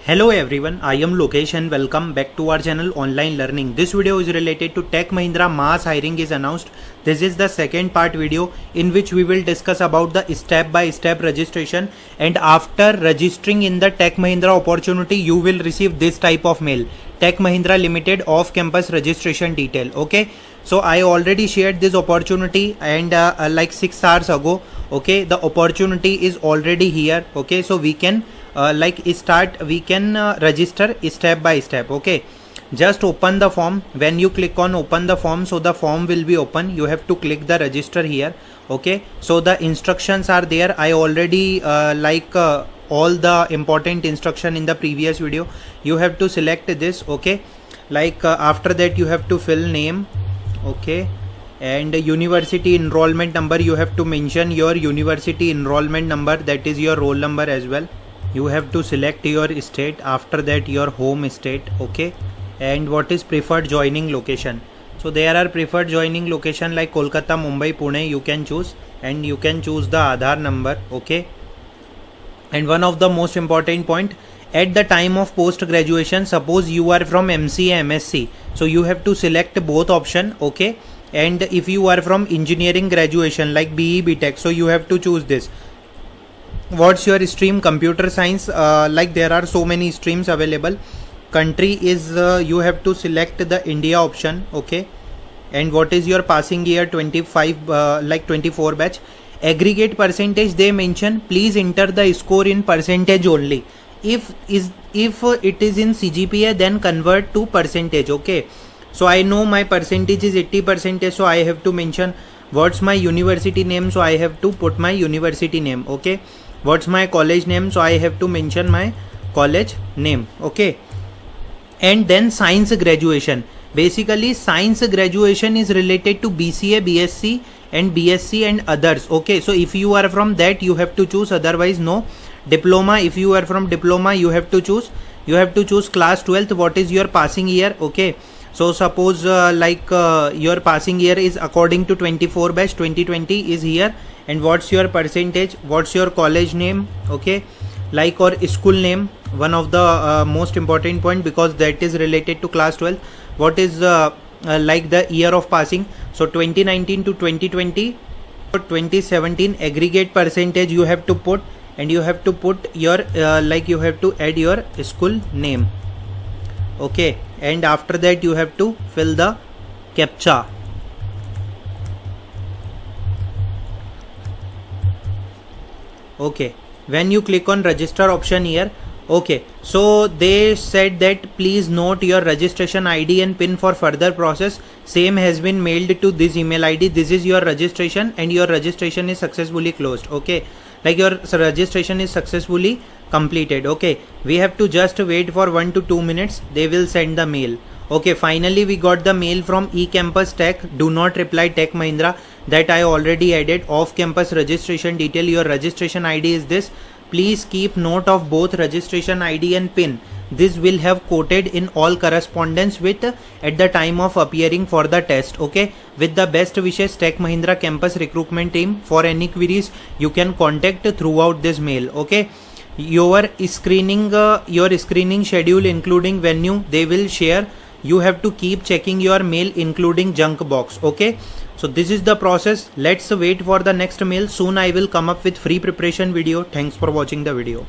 Hello everyone, I am Lokesh and welcome back to our channel Online Learning. This video is related to Tech Mahindra mass hiring is announced. This is the second part video in which we will discuss about the step-by-step registration, and after registering in the Tech Mahindra opportunity you will receive this type of mail: Tech Mahindra Limited off-campus registration detail. Okay, so I already shared this opportunity and like 6 hours ago. Okay, the opportunity is already here. Okay, so we can register step by step. Okay, just open the form. When you click on open the form, so the form will be open. You have to click the register here. Okay, so the instructions are there. I already all the important instruction in the previous video. You have to select this. Okay, after that you have to fill name. Okay, and university enrollment number, you have to mention your university enrollment number, that is your roll number as well. You have to select your state, after that your home state. Okay, and what is preferred joining location? So there are preferred joining location like Kolkata, Mumbai, Pune you can choose, and you can choose the Aadhaar number. Okay, and one of the most important point, at the time of post graduation, suppose you are from MCA, MSc, so you have to select both option. Okay, and if you are from engineering graduation like BE, BTech, so you have to choose this. What's your stream? Computer science. There are so many streams available. Country is you have to select the India option. Okay, and what is your passing year? 24 batch. Aggregate percentage they mention, please enter the score in percentage only. If it is in CGPA, then convert to percentage. Okay, so I know my percentage is 80%, so I have to mention what's my university name, so I have to put my university name. Okay, what's my college name, so I have to mention my college name. Okay, and then science graduation. Basically science graduation is related to BCA, BSc and BSc and others. Okay, so if you are from that you have to choose, otherwise no. Diploma, if you are from diploma you have to choose class 12th. What is your passing year? Okay, so suppose your passing year is according to 24 batch, 2020 is here, and what's your percentage, what's your college name? Okay, or school name, one of the most important point, because that is related to class 12. What is the year of passing? So 2019 to 2020, 2017 aggregate percentage you have to put, and you have to put your you have to add your school name. Okay, and after that you have to fill the CAPTCHA. Okay, when you click on register option here, okay, so they said that please note your registration ID and PIN for further process. Same has been mailed to this email ID. This is your registration, and your registration is successfully closed. Okay, your registration is successfully completed. Okay, we have to just wait for 1 to 2 minutes. They will send the mail. Okay, finally we got the mail from eCampus Tech. Do not reply Tech Mahindra, that I already added off-campus registration detail. Your registration ID is this. Please keep note of both registration ID and PIN. This will have quoted in all correspondence with at the time of appearing for the test. Okay, with the best wishes, Tech Mahindra campus recruitment team. For any queries you can contact throughout this mail. Okay, your screening schedule including venue they will share. You have to keep checking your mail including junk box. Okay, so this is the process. Let's wait for the next mail. Soon I will come up with free preparation video. Thanks for watching the video.